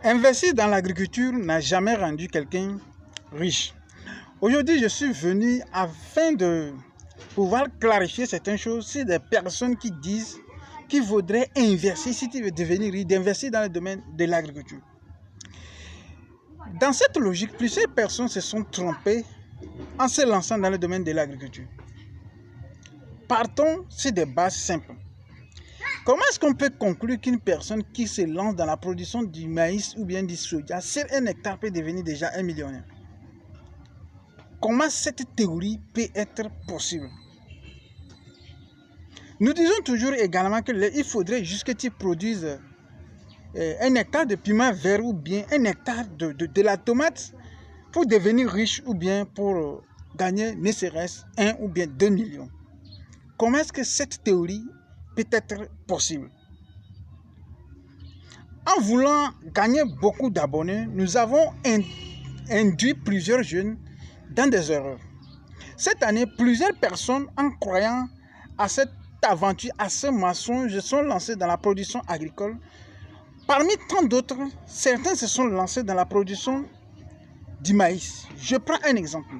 Investir dans l'agriculture n'a jamais rendu quelqu'un riche. Aujourd'hui, je suis venu afin de pouvoir clarifier certaines choses. C'est des personnes qui disent qu'il faudrait investir, si tu veux devenir riche, d'investir dans le domaine de l'agriculture. Dans cette logique, plusieurs personnes se sont trompées en se lançant dans le domaine de l'agriculture. Partons sur des bases simples. Comment est-ce qu'on peut conclure qu'une personne qui se lance dans la production du maïs ou bien du soja sur un hectare peut devenir déjà un millionnaire? Comment cette théorie peut être possible? Nous disons toujours également qu'il faudrait juste que tu produises un hectare de piment vert ou bien un hectare de la tomate pour devenir riche ou bien pour gagner ne serait-ce 1 ou bien 2 millions. Comment est-ce que cette théorie peut être possible? En voulant gagner beaucoup d'abonnés, nous avons induit plusieurs jeunes dans des erreurs. Cette année, plusieurs personnes, en croyant à cette aventure, à ce mensonge, se sont lancées dans la production agricole. Parmi tant d'autres, certains se sont lancés dans la production du maïs. Je prends un exemple.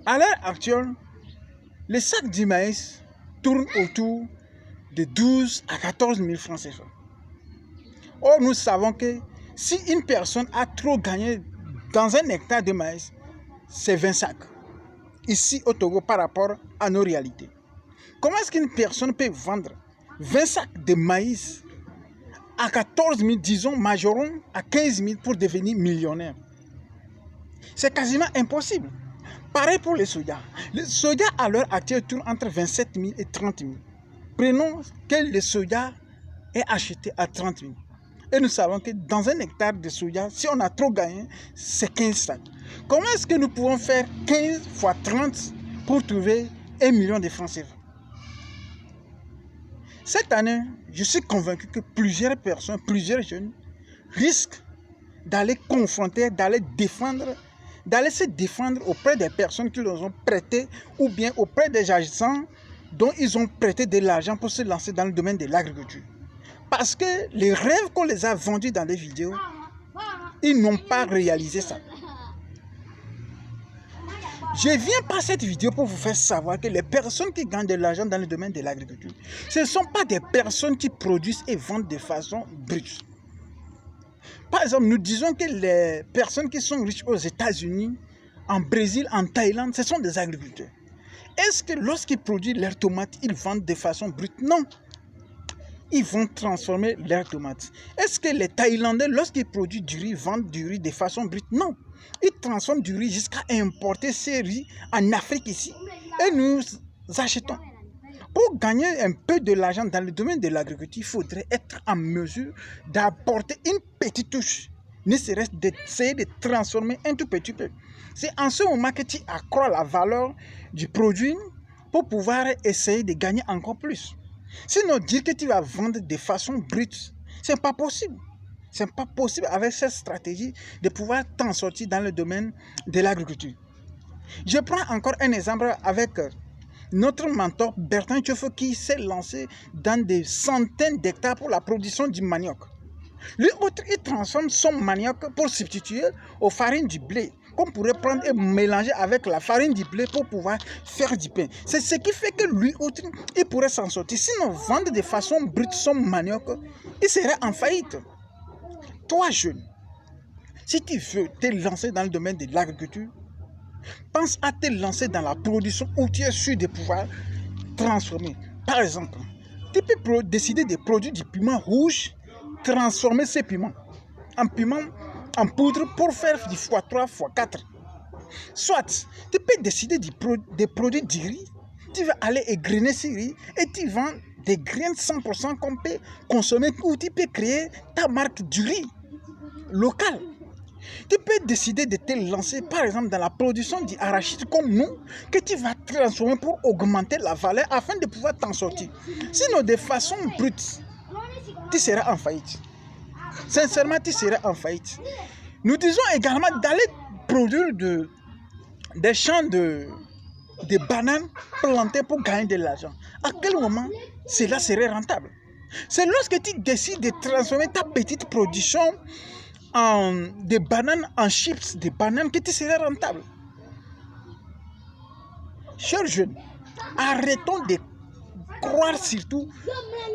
À l'heure actuelle, le sac du maïs tourne autour de 12 à 14 000 francs CFA. Or, nous savons que si une personne a trop gagné dans un hectare de maïs, c'est 20 sacs. Ici au Togo par rapport à nos réalités. Comment est-ce qu'une personne peut vendre 20 sacs de maïs à 14 000, disons, majorons à 15 000 pour devenir millionnaire? C'est quasiment impossible. Pareil pour le soja. Le soja à l'heure actuelle tourne entre 27 000 et 30 000. Prenons que le soja est acheté à 30 000. Et nous savons que dans un hectare de soja, si on a trop gagné, c'est 15 sacs. Comment est-ce que nous pouvons faire 15 fois 30 pour trouver 1 million de francs CFA? Cette année, je suis convaincu que plusieurs personnes, plusieurs jeunes risquent d'aller confronter, d'aller se défendre auprès des personnes qui leur ont prêté ou bien auprès des agents dont ils ont prêté de l'argent pour se lancer dans le domaine de l'agriculture. Parce que les rêves qu'on les a vendus dans les vidéos, ils n'ont pas réalisé ça. Je viens par cette vidéo pour vous faire savoir que les personnes qui gagnent de l'argent dans le domaine de l'agriculture, ce ne sont pas des personnes qui produisent et vendent de façon brute. Par exemple, nous disons que les personnes qui sont riches aux États-Unis, en Brésil, en Thaïlande, ce sont des agriculteurs. Est-ce que lorsqu'ils produisent leurs tomates, ils vendent de façon brute? Non. Ils vont transformer leurs tomates. Est-ce que les Thaïlandais, lorsqu'ils produisent du riz, vendent du riz de façon brute? Non. Ils transforment du riz jusqu'à importer ces riz en Afrique ici. Et nous achetons. Pour gagner un peu de l'argent dans le domaine de l'agriculture, il faudrait être en mesure d'apporter une petite touche. Ne serait-ce d'essayer de transformer un tout petit peu. C'est en ce moment que tu accrois la valeur du produit pour pouvoir essayer de gagner encore plus. Sinon, dire que tu vas vendre de façon brute, ce n'est pas possible. Ce n'est pas possible avec cette stratégie de pouvoir t'en sortir dans le domaine de l'agriculture. Je prends encore un exemple avec notre mentor Bertrand Tchofo qui s'est lancé dans des centaines d'hectares pour la production du manioc. Lui autre, il transforme son manioc pour substituer aux farines du blé, qu'on pourrait prendre et mélanger avec la farine du blé pour pouvoir faire du pain. C'est ce qui fait que lui autre, il pourrait s'en sortir. Sinon, vendre de façon brute son manioc, il serait en faillite. Toi, jeune, si tu veux te lancer dans le domaine de l'agriculture, pense à te lancer dans la production où tu es sûr de pouvoir transformer. Par exemple, tu peux décider de produire du piment rouge, transformer ces piments en piment en poudre pour faire du x3, x4. Soit, tu peux décider de produire du riz, tu vas aller égrainer ce riz et tu vends des graines 100% qu'on peut consommer ou tu peux créer ta marque du riz local. Tu peux décider de te lancer par exemple dans la production d'arachide comme nous, que tu vas transformer pour augmenter la valeur afin de pouvoir t'en sortir. Sinon, de façon brute, tu seras en faillite. Sincèrement, tu seras en faillite. Nous disons également d'aller produire des champs de bananes plantées pour gagner de l'argent. À quel moment cela serait rentable? C'est lorsque tu décides de transformer ta petite production des bananes en chips, des bananes qui te seraient rentables. Chers jeunes, arrêtons de croire surtout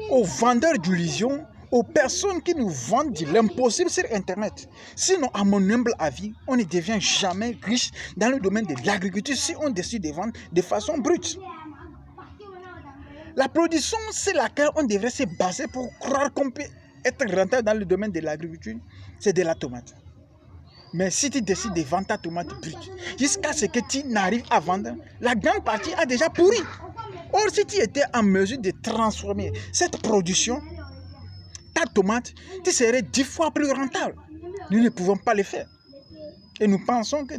aux vendeurs d'illusions, aux personnes qui nous vendent de l'impossible sur Internet. Sinon, à mon humble avis, on ne devient jamais riche dans le domaine de l'agriculture si on décide de vendre de façon brute. La production sur laquelle on devrait se baser pour croire qu'on peut être rentable dans le domaine de l'agriculture, c'est de la tomate. Mais si tu décides de vendre ta tomate brute, jusqu'à ce que tu n'arrives à vendre, la grande partie a déjà pourri. Or, si tu étais en mesure de transformer cette production, ta tomate, tu serais 10 fois plus rentable. Nous ne pouvons pas le faire. Et nous pensons que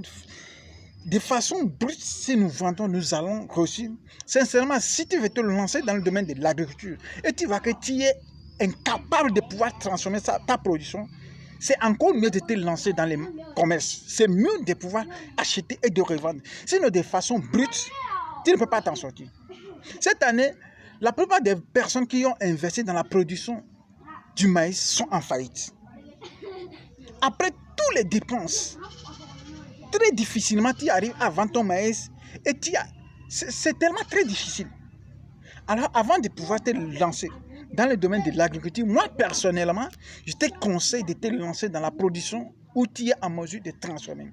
de façon brute, si nous vendons, nous allons réussir. Sincèrement, si tu veux te lancer dans le domaine de l'agriculture et tu vois que tu es incapable de pouvoir transformer ta production, c'est encore mieux de te lancer dans les commerces. C'est mieux de pouvoir acheter et de revendre. Sinon, de façon brute, tu ne peux pas t'en sortir. Cette année, la plupart des personnes qui ont investi dans la production du maïs sont en faillite. Après toutes les dépenses, très difficilement tu arrives à vendre ton maïs et c'est tellement très difficile. Alors, avant de pouvoir te lancer dans le domaine de l'agriculture, moi personnellement, je te conseille de te lancer dans la production où tu es en mesure de transformer.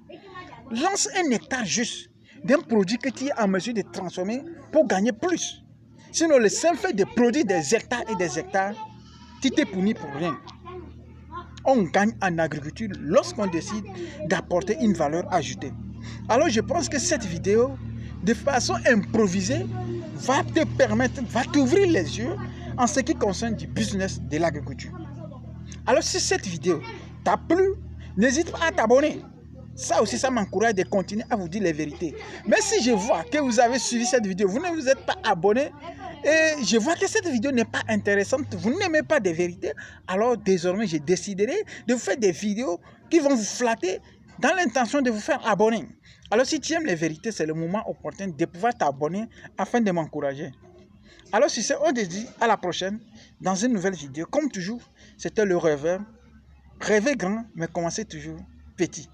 Lance un hectare juste d'un produit que tu es en mesure de transformer pour gagner plus. Sinon, le simple fait de produire des hectares et des hectares, tu t'es puni pour rien. On gagne en agriculture lorsqu'on décide d'apporter une valeur ajoutée. Alors, je pense que cette vidéo, de façon improvisée, va te permettre, va t'ouvrir les yeux en ce qui concerne du business de l'agriculture. Alors, si cette vidéo t'a plu, n'hésite pas à t'abonner. Ça aussi, ça m'encourage de continuer à vous dire les vérités. Mais si je vois que vous avez suivi cette vidéo, vous ne vous êtes pas abonné, et je vois que cette vidéo n'est pas intéressante, vous n'aimez pas des vérités, alors désormais, je déciderai de vous faire des vidéos qui vont vous flatter dans l'intention de vous faire abonner. Alors, si tu aimes les vérités, c'est le moment opportun de pouvoir t'abonner afin de m'encourager. Alors, si c'est, on te dit à la prochaine dans une nouvelle vidéo. Comme toujours, c'était le rêveur. Rêvez grand, mais commencez toujours petit.